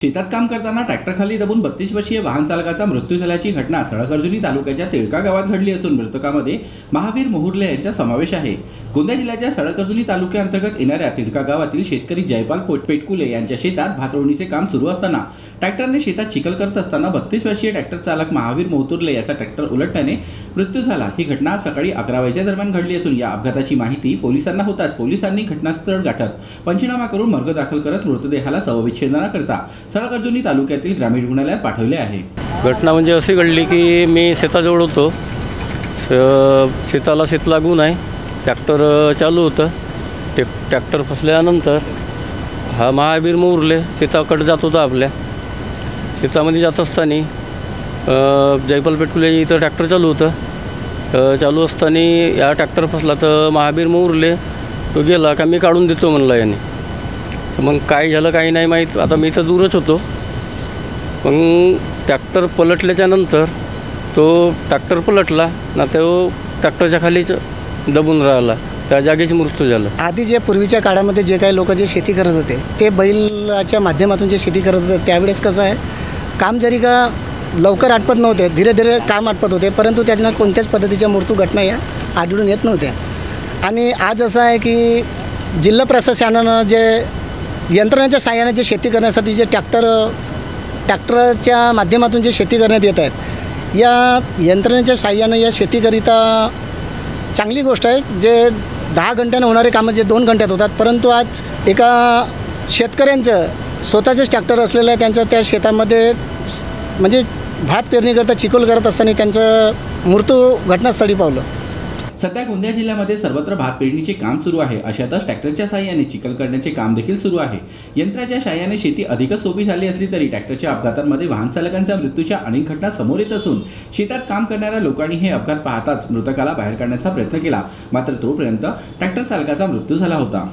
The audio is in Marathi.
शेतात काम करताना ट्रॅक्टरखाली दबून 32 वर्षीय वाहन चालकाचा मृत्यू झाल्याची घटना सळकर्जुनी तालुक्याच्या तिळका गावात घडली असून मृतकामध्ये महावीर मोहुर्ले यांचा समावेश आहे। गोंदिया जिल्ह्याच्या सळकर्जुनी तालुक्याअंतर्गत येणाऱ्या तिळका गावातील शेतकरी जयपाल पेटकुले यांच्या शेतात भातरोवणीचे काम सुरू असताना ट्रॅक्टरने शेतात चिखल करत असताना 32 वर्षीय ट्रॅक्टर चालक महावीर मोहुर्ले याचा ट्रॅक्टर उलटल्याने मृत्यू झाला। ही घटना सकाळी 11 वाजेच्या दरम्यान घडली असून या अपघाताची माहिती पोलिसांना होताच पोलिसांनी घटनास्थळ गाठत पंचनामा करून मर्ग दाखल करत मृतदेहाला शवविच्छेदनाकरता सळकर्जुनी तालुक्यातील ग्रामीण रुग्णालयात पाठवले आहे। घटना म्हणजे अशी घडली की मी शेताजवळ होतो, शेताला शेत लागून आहे, ट्रॅक्टर चालू होतं, ट्रॅक्टर फसल्यानंतर हा महावीर मोहुर्ले शेताकडे जात होता। आपल्या शेतामध्ये जात असताना जयपाल पेटकुले इथं ट्रॅक्टर चालू होतं, चालू असताना या ट्रॅक्टर फसला तर महावीर मोहुर्ले तो गेला का मी काढून देतो म्हणला याने। मग काय झालं काही नाही माहीत, आता मी तर दूरच होतो। मग ट्रॅक्टर पलटल्याच्या नंतर तो ट्रॅक्टर पलटला ना, तो ट्रॅक्टरच्या खालीच दबून राहिला, त्या जागेची मृत्यू झाला। आधी जे पूर्वीच्या काळामध्ये जे काही लोक जे शेती करत होते ते बैलाच्या माध्यमातून जे शेती करत होते त्यावेळेस कसं आहे, काम जरी का लवकर आटपत नव्हते, धीरे धीरे काम आटपत होते, परंतु त्याच्यानं कोणत्याच पद्धतीच्या मृत्यू घटना या आढळून येत नव्हत्या। आणि आज असं आहे की जिल्हा प्रशासनानं जे यंत्रणेच्या साहाय्याने जे शेती करण्यासाठी जे ट्रॅक्टरच्या माध्यमातून जे शेती करण्यात येत आहेत, या यंत्रणेच्या साहाय्यानं या शेतीकरिता चांगली गोष्ट आहे। जे 10 घंट्यानं होणारे कामं जे 2 घंट्यात होतात, परंतु आज एका शेतकऱ्यांचं स्वतःचेच ट्रॅक्टर असलेलं आहे, त्यांच्या त्या शेतामध्ये म्हणजे भात पेरणीकरता चिखल करत असताना त्यांचं मृत्यू घटनास्थळी पावलं। सध्या गोंदिया जिल्ह्यामध्ये सर्वत्र भात पेरणीचे काम सुरू आहे, अशातच ट्रॅक्टरच्या साहाय्याने चिखल करण्याचे काम देखील सुरू आहे। यंत्राच्या साहाय्याने शेती अधिकच सोपी झाली असली तरी ट्रॅक्टरच्या अपघातांमध्ये वाहन चालकांच्या मृत्यूच्या अनेक घटना समोर येत असून शेतात काम करणाऱ्या लोकांनी हे अपघात पाहताच मृतकाला बाहेर काढण्याचा प्रयत्न केला, मात्र तोपर्यंत ट्रॅक्टर चालकाचा मृत्यू झाला होता।